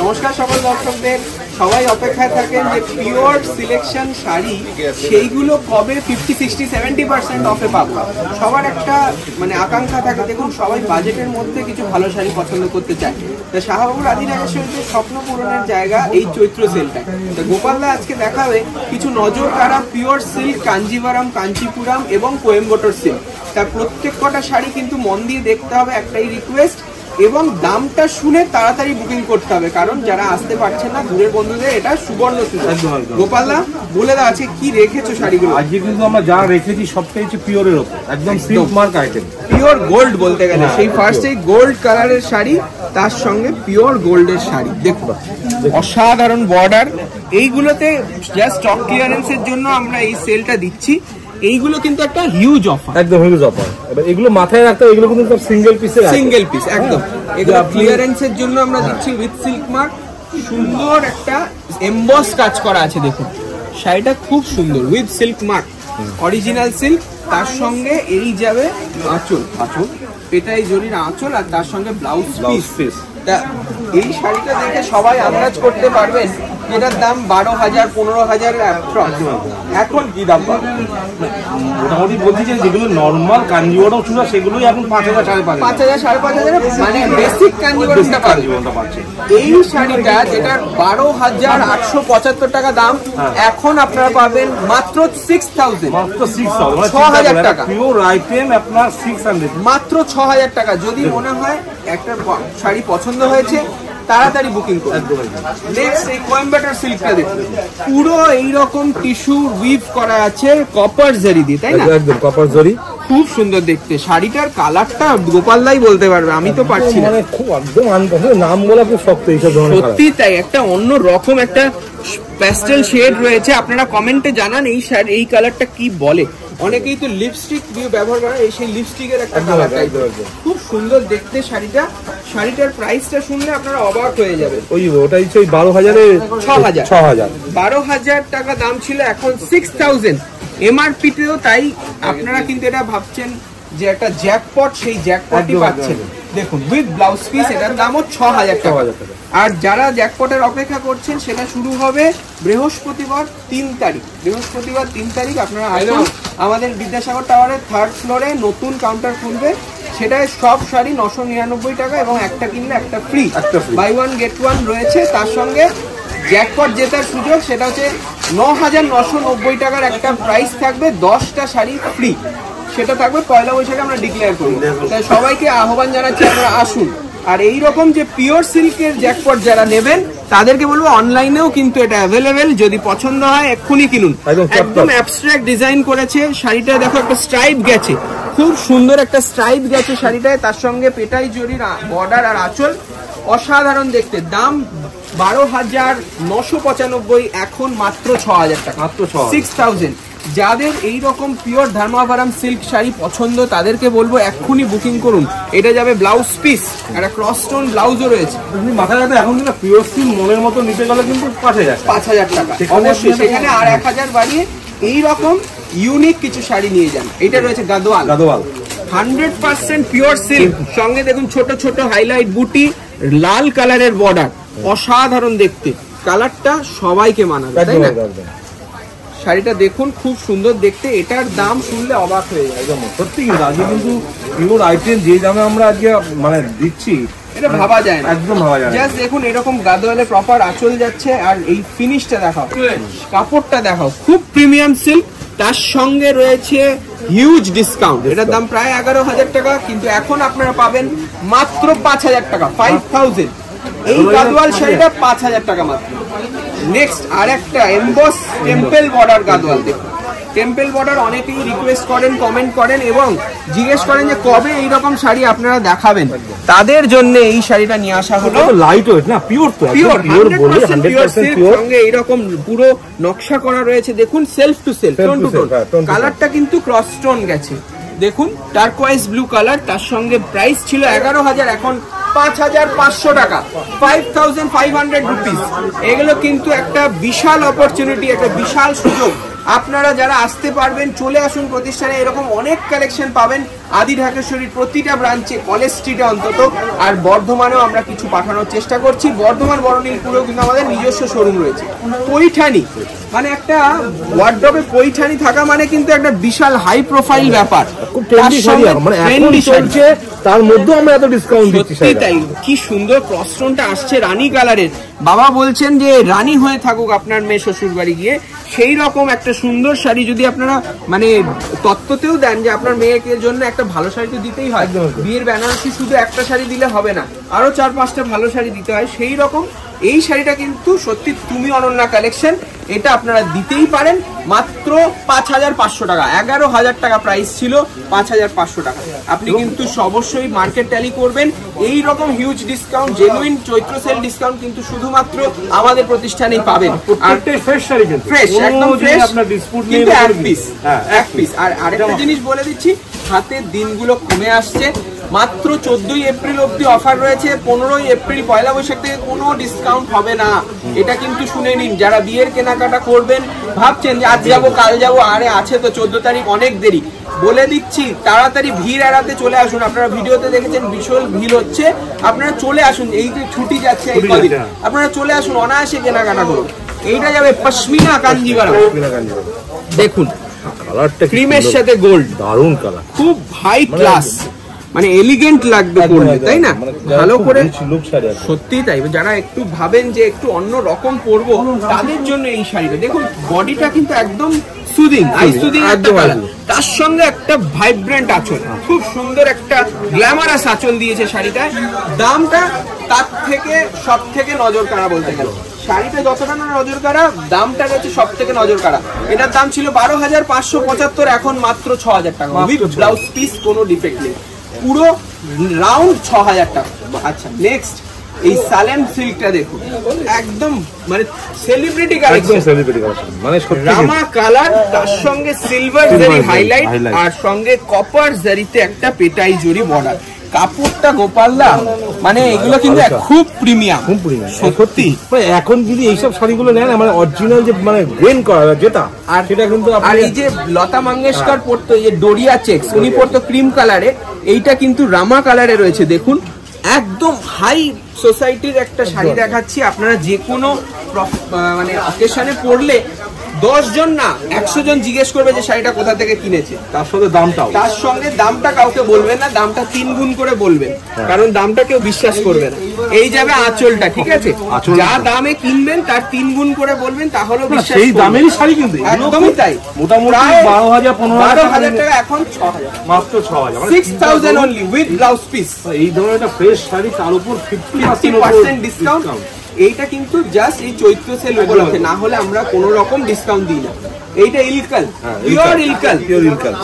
নমস্কার সকল দর্শকদের, সবাই অপেক্ষায় থাকেন যে পিওর সিলেকশন শাড়ি সেইগুলো কবে 50-60-70% অফে পাবো। সবার একটা মানে আকাঙ্ক্ষা থাকে, দেখুন সবাই বাজেটের মধ্যে কিছু ভালো শাড়ি পছন্দ করতে চায়। তো শাহবাবুর আদিনাগের শরীরে স্বপ্ন পূরণের জায়গা এই চৈত্র সেলটা। তো গোপালদা আজকে দেখাবে কিছু নজর কাড়া পিওর সিল্ক, কাঞ্জিভারাম, কাঞ্চিপুরাম এবং কোয়েম্বাটোর সিল্ক। তার প্রত্যেক কটা শাড়ি কিন্তু মন দিয়ে দেখতে হবে, একটাই রিকোয়েস্ট, এবং দামটা শুনে তাড়াতাড়ি বুকিং করতে হবে, কারণ যারা আসতে পারছেন না দূরের বন্ধুদের এটা সুবর্ণ সুযোগ। গোপালদা বলে দেওয়া আছে কি রেখেছো শাড়িগুলো? আজকে কিন্তু আমরা যা রেখেছি সবটাই হচ্ছে পিওরের উপর, একদম silk mark item, pure gold বলতে গেলে। সেই ফার্স্টেই গোল্ড কালারের শাড়ি, তার সঙ্গে পিওর গোল্ডের শাড়ি। দেখো অসাধারণ বর্ডার। এইগুলোতে জাস্ট স্টক ক্লিয়ারেন্সের জন্য আমরা এই সেলটা দিচ্ছি। এইগুলো কিন্তু একটা হিউজ অফার, একদম হিউজ অফার। এবার এগুলো মাথায় রাখতে হবে, এগুলো কিন্তু সিঙ্গেল পিসের, সিঙ্গেল পিস একদম। এগুলো ক্লিয়ারেন্সের জন্য আমরা দিচ্ছি উইথ সিল্ক মার্ক। সুন্দর একটা এমবস কাজ করা আছে, দেখুন শাড়িটা খুব সুন্দর with silk mark, original silk. তার সঙ্গে এই যাবে আঁচল, পেটাই জরির আঁচল, আর তার সঙ্গে ব্লাউজ পিস। এই শাড়িটা দেখে সবাই আন্দাজ করতে পারবেন এটার দাম 12,000 15,000 এখন কি দাম পাবে? মোটামুটি বলছি যে যেগুলো নর্মাল কাঞ্জিভারাম ছিল সেগুলোই এখন 5,000 5,000 মানে বেসিক কাঞ্জিভারামটা পাচ্ছে। এই শাড়িটা যেটা 12,875 টাকা দাম, এখন আপনারা পাবেন মাত্র 6,000, মাত্র 6,000, 6,000 টাকা পিওর আইটেম আপনার 600, মাত্র 6,000 টাকা। যদি মনে হয় একটা শাড়ি পছন্দ হয়েছে তাড়াতাড়ি বুকিং করুন। নেক্সট এই কোয়েম্বাটোর সিল্কটা দেখুন, পুরো এইরকম টিস্যু উইভ করা আছে কপার জরি দিয়ে, তাই না? একদম কপার জরি, খুব সুন্দর দেখতে। শাড়িটার কালারটা গোপালদাই বলতে পারবে, আমি তো পারছি না। মানে খুব একদম নাম বলা খুব শক্ত এইসব ধরনের। সত্যি তাই, একটা অন্য রকম একটা প্যাস্টেল শেড রয়েছে। আপনারা কমেন্টে জানান এই কালারটা কি বলে। অনেকেই তো লিপস্টিক দিয়ে ব্যবহার করে, সেই লিপস্টিকের একটা কালার, খুব সুন্দর দেখতে শাড়িটা। শাড়িটার প্রাইসটা শুনলে আপনারা অবাক হয়ে যাবে। ওটাই 12,000 6,000 12,000 টাকা দাম ছিল, এখন 6,000 এমআরপি তেও। তাই আপনারা কিন্তু এটা ভাবছেন যে একটা জ্যাকপট, সেই জ্যাকপটই পাচ্ছেন। দেখুন উইথ ব্লাউজ পিস, এটার দামও 6,000 টাকা। আর যারা জ্যাকপটের অপেক্ষা করছেন সেটা শুরু হবে বৃহস্পতিবার 3 তারিখ। বৃহস্পতিবার 3 তারিখ আপনারা আসুন আমাদের বিদ্যাসাগর টাওয়ারের 3rd ফ্লোরে নতুন কাউন্টার খুলবে। সেটায় সব শাড়ি 999 টাকা এবং একটা কিনলে একটা free, buy one get one রয়েছে। তার সঙ্গে জ্যাকপট জেতার সুযোগ, সেটা হচ্ছে 9,990 টাকার একটা প্রাইস থাকবে, 10টা শাড়ি ফ্রি। সেটা থাকবে পয়লা বৈশাখে আমরা ডিক্লেয়ার করব। তাই সবাইকে আহ্বান জানাচ্ছি আপনারা আসুন। আর এই রকম যে পিওর সিল্কের জ্যাকপট যারা নেবেন তাদেরকে বলবো অনলাইনেও কিন্তু এটা অ্যাভেলেবেল, যদি পছন্দ হয় এক্ষুনি কিনুন। একদম অ্যাবস্ট্রাক্ট ডিজাইন করেছে শাড়িটা, দেখো একটা স্ট্রাইপ গেছে, খুব সুন্দর একটা স্ট্রাইপ গেছে শাড়িটায়। তার সঙ্গে পেটাই জরির বর্ডার আর আঁচল, অসাধারণ দেখতে। দাম 12,995, এখন মাত্র 6,000 টাকা, মাত্র 6,000। যাদের এই রকম পিওর ধর্মাভারাম সিল্ক শাড়ি পছন্দ তাদেরকে বলবো এক্ষুনি বুকিং করুন। এটা যাবে ব্লাউজ পিস, একটা ক্রস স্টোন ব্লাউজও রয়েছে। মাথায় রাখতে এখন কিন্তু পিওর সিল্ক মনের মতো নিতে গেলে কিন্তু 5,000 টাকা অবশ্যই, সেখানে আর 1,000 বাড়িয়ে এই রকম ইউনিক কিছু শাড়ি নিয়ে যান। এটা রয়েছে গাদোয়াল 100% পিওর সিল্ক, সঙ্গে দেখুন ছোট ছোট হাইলাইট বুটি, লাল কালারের বর্ডার, অসাধারণ দেখতে। কালারটা সবাইকে মানাবে, তাই না? শাড়িটা দেখুন খুব সুন্দর দেখতে। এটার দাম শুনলে অবাক হয়ে যায় সত্যি। কিন্তু আজকে কিন্তু পিওর আইটেম যে দামে আমরা আজকে মানে দিচ্ছি, এটা ভাবা যায় না, একদম ভাবা যায় না। জাস্ট দেখুন এরকম গাদোয়ালে প্রপার আঁচল যাচ্ছে, আর এই ফিনিশটা দেখাও, কাপড়টা দেখাও, খুব প্রিমিয়াম সিল্ক। তার সঙ্গে রয়েছে হিউজ ডিসকাউন্ট। এটার দাম প্রায় 11,000 টাকা, কিন্তু এখন আপনারা পাবেন মাত্র 5,000 টাকা, 5,000। এই গাদোয়াল শাড়িটা 5,000 টাকা মাত্র। নেক্সট আর একটা এমবস টেম্পল বর্ডার গাদোয়াল। দেখুন টেম্পল বর্ডার অনেকেই রিকোয়েস্ট করেন, কমেন্ট করেন এবং জিজ্ঞেস করেন যে কবে এইরকম শাড়ি আপনারা দেখাবেন। তাদের জন্য এই শাড়িটা নিয়ে আসা হলো। লাইট ওয়েট না, পিওর তো, পিওর 100% পিওর সিল্ক, সঙ্গে এইরকম পুরো নকশা করা রয়েছে। দেখুন self to self, tone to tone. কালারটা কিন্তু ক্রস স্টোন গেছে, দেখুন টার্কোয়াইজ ব্লু কালার। তার সঙ্গে প্রাইস ছিল 11,000, এখন 5,500 টাকা, 5,500 রুপিস। এগুলো কিন্তু একটা বিশাল অপরচুনিটি, একটা বিশাল সুযোগ। আপনারা যারা আসতে পারবেন চলে আসুন প্রতিষ্ঠানে, এরকম অনেক কালেকশন পাবেন আদি ঢাকেশ্বরীর প্রতিটা ব্রাঞ্চে, কলেজ স্ট্রিটে অন্তত, আর বর্ধমানেও আমরা কিছু পাঠানোর চেষ্টা করছি। বর্ধমান বরণীলপুরেও কিন্তু আমাদের নিজস্ব শোরুম রয়েছে। পৈঠানি মানে একটা ওয়ার্ডরোবে পৈঠানি থাকা মানে কিন্তু একটা বিশাল হাই প্রোফাইল ব্যাপার। তার মধ্যেও আমরা এত ডিসকাউন্ট দিচ্ছি। তাই কি সুন্দর ক্রসস্টোনটা আসছে রানী কালারের। বাবা বলছেন যে রানী হয়ে থাকুক আপনার মেয়ে শ্বশুর বাড়ি গিয়ে, সেই রকম একটা সুন্দর শাড়ি যদি আপনারা মানে তত্ত্বতেও দেন যে আপনার মেয়েকে জন্য একটা ভালো শাড়ি তো দিতেই হয়, বিয়ের বেনারসি শুধু একটা শাড়ি দিলে হবে না, আরো 4-5টা ভালো শাড়ি দিতে হয়, সেই রকম এই শাড়িটা কিন্তু সত্যি তুমি অনন্যা কালেকশন, এটা আপনারা দিতেই পারেন মাত্র 5500 টাকা। 11,000 টাকা প্রাইস ছিল, 5500 টাকা। আপনি কিন্তু অবশ্যই মার্কেট ট্যালি করবেন। এই রকম হিউজ ডিসকাউন্ট, জেনুইন চৈত্র সেল ডিসকাউন্ট কিন্তু শুধুমাত্র আমাদের প্রতিষ্ঠানেই পাবেন। আর ফ্রেশ শাড়ি কিন্তু ফ্রেশ, একদম ফ্রেশ, আপনার ডিসপুট নেই, এক পিস। আর আরেকটা জিনিস বলে দিচ্ছি, হাতের দিনগুলো কমে আসছে। মাত্র 14ই এপ্রিল অবধি অফার রয়েছে। 15ই এপ্রিল পয়লা বৈশাখ থেকে কোনো ডিসকাউন্ট হবে না, এটা কিন্তু শুনে নিন। যারা বিয়ের কেনাকাটা করবেন, ভাবছেন যে আজ যাবো কাল যাবো, আরে আছে তো 14 তারিখ, অনেক দেরি। বলে দিচ্ছি তাড়াতাড়ি ভিড় এড়াতে চলে আসুন। আপনারা ভিডিওতে দেখেছেন বিশাল ভিড় হচ্ছে, আপনারা চলে আসুন। এই যে ছুটি যাচ্ছে এই কদিন, আপনারা চলে আসুন, অনায়াসে কেনাকাটা করুন। এইটা যাবে পশমিনা কাঞ্জিভারাম, দেখুন ক্রিমের সাথে গোল্ড, দারুণ কালার, খুব হাই ক্লাস, মানে এলিগেন্ট লাগবে পরলে, তাই না? ভালো করে সত্যি তাই। যারা একটু ভাবেন যে একটু অন্য রকম পরবো, তাদের জন্য এই শাড়িটা দেখুন। বডিটা কিন্তু একদম সুদিং, আই সুদিং একটা কালার, তার সঙ্গে একটা ভাইব্রেন্ট আঁচল, খুব সুন্দর একটা গ্ল্যামারাস আঁচল দিয়েছে শাড়িটায়। দামটা তার থেকে সব থেকে নজর কাড়া বলতে গেল। শাড়িটা যতটা না নজর কাড়া, দামটা রয়েছে সব থেকে নজর কাড়া। এটার দাম ছিল 12,575, এখন মাত্র 6,000 টাকা উইথ ব্লাউজ পিস, কোনো ডিফেক্ট নেই, পুরো রাউন্ড 6,000 টাকা। আচ্ছা, নেক্সট এই সালেম সিল্কটা দেখুন, একদম মানে সেলিব্রিটি কালেকশন, মানে রামা কালার, তার সঙ্গে সিলভার জারি হাইলাইট, আর সঙ্গে কপার জারিতে একটা পেটাই জরি বর্ডার। কাপড়টা গোপালদা, মানে এগুলো কিন্তু খুব প্রিমিয়াম, সত্যি। এখন যদি এইসব শাড়িগুলো নেন, মানে অরিজিনাল যে মানে গ্রেন করা যেটা, আর সেটা কিন্তু। আর এই যে লতা মঙ্গেশকর পরতো, এই যে ডোরিয়া চেক্স, উনি পরতো ক্রিম কালারে, এইটা কিন্তু রামা কালারে রয়েছে। দেখুন একদম হাই সোসাইটির একটা শাড়ি দেখাচ্ছি। আপনারা যে কোনো মানে অকেশনে পরলে 10 জন না 100 জন জিজ্ঞেস করবে যে শাড়িটা কোথা থেকে কিনেছে। তার সঙ্গে দামটাও, তার সঙ্গে দামটা কাউকে বলবেন না, দামটা 3 গুণ করে বলবেন, কারণ দামটা কেউ বিশ্বাস করবে না। এই যাবে আঁচলটা, ঠিক আছে? যা দামে কিনবেন তার 3 গুণ করে বলবেন, তাহলে বিশ্বাস। সেই দামেরই শাড়ি কিন্তু একদমই তাই। মোটামুটি 12,000-15,000 টাকা, এখন 6,000, মাত্র 6,000, 6,000 অনলি উইথ ব্লাউজ পিস। এই ধরনের একটা ফ্রেশ শাড়ি, তার উপর 50% ডিসকাউন্ট। এইটা কিন্তু জাস্ট এই চৈত্র সেল উপলক্ষে, না হলে আমরা কোনো রকম ডিসকাউন্ট দিই না। এইটা ইলকাল, পিওর ইলকাল,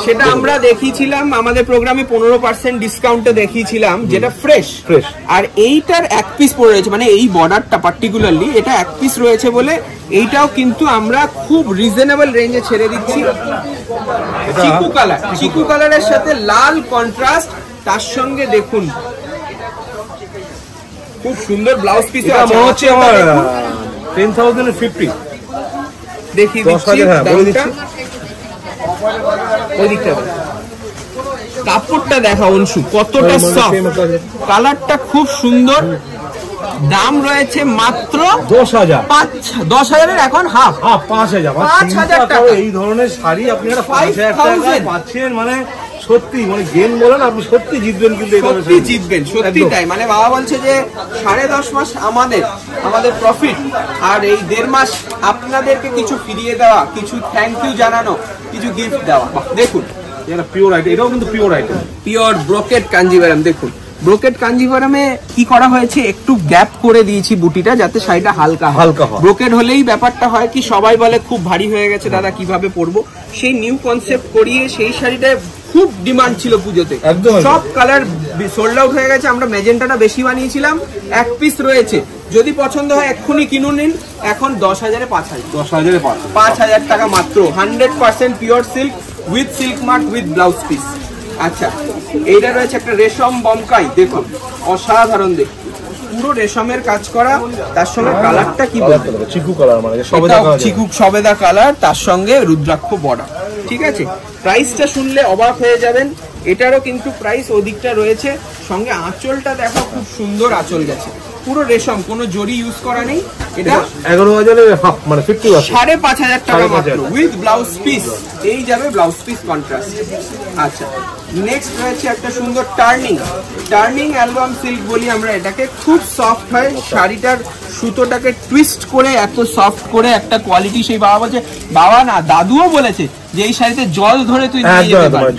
সেটা আমরা দেখিয়েছিলাম আমাদের প্রোগ্রামে 15% ডিসকাউন্টে দেখিয়েছিলাম, যেটা ফ্রেশ। আর এইটার এক পিস পড়ে রয়েছে, মানে এই বর্ডারটা পার্টিকুলারলি এটা এক পিস রয়েছে বলে এইটাও কিন্তু আমরা খুব রিজনেবল রেঞ্জে ছেড়ে দিচ্ছি। চিকু কালার, চিকু কালারের সাথে লাল কন্ট্রাস্ট, তার সঙ্গে দেখুন খুব সুন্দর ব্লাউজ পিস আছে। হচ্ছে আমার 10,050 দেখিয়ে দিচ্ছি দামটা। ওই দিকটা কাপড়টা দেখা অংশু, কতটা সফট, কালারটা খুব সুন্দর। দাম রয়েছে মাত্র 10,000, 10,000-এর এখন হাফ, 5,000 টাকা। এই ধরনের শাড়ি আপনারা 5,000 টাকায় পাচ্ছেন, মানে সত্যি মানে গেম বলেন, আপনি সত্যি জিতবেন, কিন্তু সত্যি জিতবেন, সত্যি তাই। মানে বাবা বলছে যে 10.5 মাস আমাদের প্রফিট, আর এই 1.5 মাস আপনাদেরকে কিছু ফিরিয়ে দেওয়া, কিছু থ্যাংক ইউ জানানো, কিছু গিফট দেওয়া। দেখুন এটা পিওর আইটেম, এটাও কিন্তু pure item, pure brocade Kanjivaram. দেখুন ব্রোকেট কাঞ্জিভারামে কি করা হয়েছে, একটু গ্যাপ করে দিয়েছি বুটিটা, যাতে শাড়িটা হালকা হালকা হয়। ব্রোকেট হলেই ব্যাপারটা হয় কি, সবাই বলে খুব ভারী হয়ে গেছে দাদা, কিভাবে পরবো। সেই নিউ কনসেপ্ট করিয়ে সেই শাড়িটা খুব ডিমান্ড ছিল পুজোতে, সব কালার সোল্ড আউট হয়ে গেছে। আমরা ম্যাজেন্টাটা বেশি বানিয়েছিলাম, এক পিস রয়েছে, যদি পছন্দ হয় এক্ষুনি কিনুন নিন। এখন 10,000-এ 5,000 টাকা মাত্র, 100% pure silk with silk mark with blouse piece. আচ্ছা, এইটা রয়েছে একটা রেশম বমকাই, দেখুন অসাধারণ, দেখুন পুরো রেশমের কাজ করা, তার সঙ্গে কালারটা কি বলবো, চিকু কালার, মানে চিকু সবেদা কালার, তার সঙ্গে রুদ্রাক্ষ বর্ডার। ঠিক আছে, প্রাইসটা শুনলে অবাক হয়ে যাবেন। এটারও কিন্তু প্রাইস ওদিকটা রয়েছে। সঙ্গে আঁচলটা দেখো, খুব সুন্দর আঁচল গেছে, পুরো রেশম, কোনো জরি ইউজ করা নেই। এটা 11,000 হাফ, মানে 50%, 5,500 টাকা মাত্র উইথ ব্লাউজ পিস। এই যাবে ব্লাউজ পিস কন্ট্রাস্ট। আচ্ছা, নেক্সট রয়েছে একটা সুন্দর টার্নিং অ্যালবাম সিল্ক বলি আমরা এটাকে। খুব সফট হয় শাড়িটার, সুতোটাকে টুইস্ট করে এত সফট করে একটা কোয়ালিটি। সেই বাবা বলছে, বাবা না দাদুও বলেছে যে এই শাড়িতে জল ধরে তুই নিয়ে যেতে পারবি,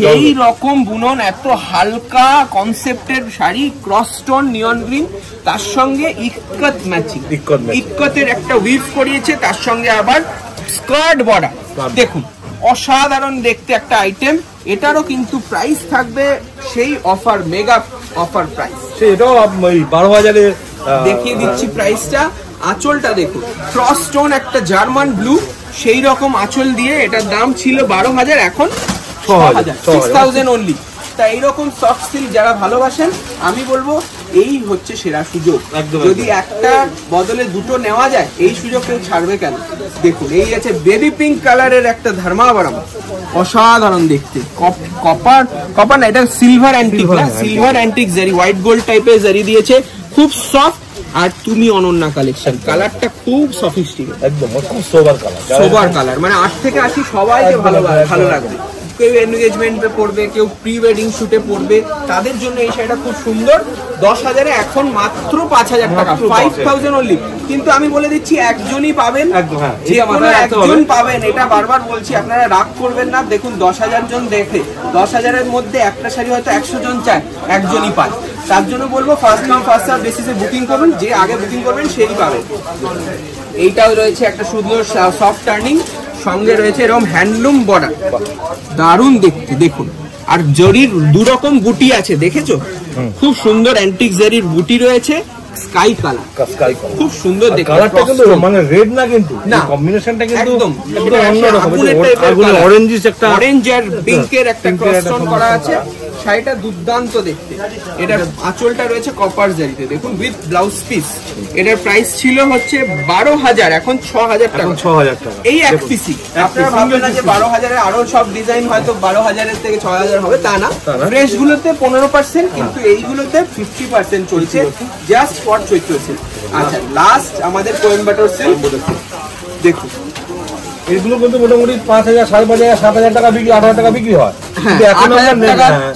সেই রকম বুনন, এত হালকা কনসেপ্টের sari, cross stone neon green, তার সঙ্গে ইক্কত ম্যাচিং, ইক্কতের একটা উইভ করিয়েছে, তার সঙ্গে আবার স্কার্ট বর্ডার। দেখুন অসাধারণ দেখতে একটা আইটেম। এটারও কিন্তু প্রাইস থাকবে সেই অফার, মেগা অফার প্রাইস। এটাও 12,000-এ দেখিয়ে দিচ্ছি প্রাইসটা। আঁচলটা দেখুন, ক্রস স্টোন একটা জার্মান ব্লু, সেই রকম আঁচল দিয়ে। এটার দাম ছিল 12,000, এখন 6,000 অনলি। তা এইরকম সফট সিল্ক যারা ভালোবাসেন, আমি বলবো এই হচ্ছে সেরা সুযোগ। যদি একটা বদলে দুটো নেওয়া যায়, এই সুযোগ কেউ ছাড়বে কেন? দেখুন, এই আছে বেবি পিঙ্ক কালারের একটা ধর্মাবরম, অসাধারণ দেখতে। কপার না, এটা সিলভার অ্যান্টিক, সিলভার অ্যান্টিক জারি, হোয়াইট গোল্ড টাইপের জারি দিয়েছে, খুব সফট। আর তুমি অনন্যা কালেকশন, কালারটা খুব সফিস্টিকেটেড, একদম খুব সোবার কালার, মানে 8 থেকে 80 সবাইকে ভালো লাগবে। কেউ এনগেজমেন্টে পড়বে, কেউ প্রি ওয়েডিং শুটে পড়বে, তাদের জন্য এই শাড়িটা খুব সুন্দর। 10,000-এ এখন মাত্র 5,000 টাকা, 5,000 অনলি। কিন্তু আমি বলে দিচ্ছি, একজনই পাবেন, যে কোনো একজন পাবেন। এটা বারবার বলছি, আপনারা রাগ করবেন না। দেখুন 10,000 জন দেখে, 10,000-এর মধ্যে একটা শাড়ি হয়তো 100 জন চায়, একজনই পায়। তার জন্য বলবো ফার্স্ট কাম ফার্স্ট সার্ভ বেসিসে বুকিং করবেন, যে আগে বুকিং করবেন সেই পাবেন। এইটাও রয়েছে একটা সুন্দর সফট টার্নিং, সঙ্গে রয়েছে এরকম হ্যান্ডলুম বর্ডার, দারুণ দেখতে। দেখুন, আর জরির দুরকম বুটি আছে, দেখেছো? খুব সুন্দর অ্যান্টিক জরির বুটি রয়েছে, স্কাই কালার, খুব সুন্দর দেখতে। কালারটা কিন্তু মানে রেড না, কিন্তু না, কম্বিনেশনটা কিন্তু একদম অন্যরকম, অরেঞ্জিশ, একটা অরেঞ্জ আর পিঙ্কের একটা ক্রস টোন করা আছে। শাড়িটা দুর্দান্ত দেখতে। এটার আঁচলটা রয়েছে কপার জারিতে, দেখুন উইথ ব্লাউজ পিস। এটার প্রাইস ছিল হচ্ছে 12,000, এখন 6,000 টাকা। 6,000 টাকা এই এক পিসি। আপনারা ভাববেন না যে 12,000-এর আরো সব ডিজাইন হয়তো 12,000-এর থেকে 6,000 হবে, তা না। ফ্রেশ গুলোতে 15%, কিন্তু এইগুলোতে 50% চলছে, জাস্ট ফর চৈত্র সেল। আচ্ছা, লাস্ট আমাদের কোয়েম্বাটোর সেল দেখুন। এগুলো কিন্তু মোটামুটি 5,000, 5,500, 7,000 টাকা বিক্রি, 8,000 টাকা বিক্রি হয়।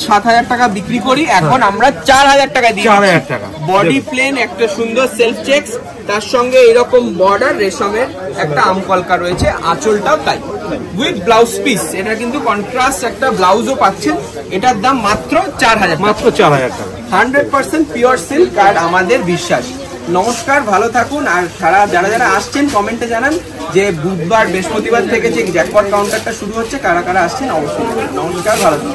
7,000 টাকা বিক্রি করি, এখন আমরা 4,000 টাকা দিই। 4,000 টাকা বডি প্লেন, একটা সুন্দর সেলফ চেকস, তার সঙ্গে এরকম বর্ডার রেশমের একটা আমকলকা রয়েছে, আঁচলটাও তাই, উইথ ব্লাউজ পিস। এটা কিন্তু কন্ট্রাস্ট একটা ব্লাউজও পাচ্ছেন। এটার দাম মাত্র 4,000, মাত্র 4,000 টাকা। 100% পিওর সিল্ক, আর আমাদের বিশ্বাস। নমস্কার, ভালো থাকুন। আর যারা আসছেন কমেন্টে জানান যে বুধবার বৃহস্পতিবার থেকে যে জ্যাকপট কাউন্টারটা শুরু হচ্ছে, কারা কারা আসছেন অবশ্যই। নমস্কার, ভালো থাকুন।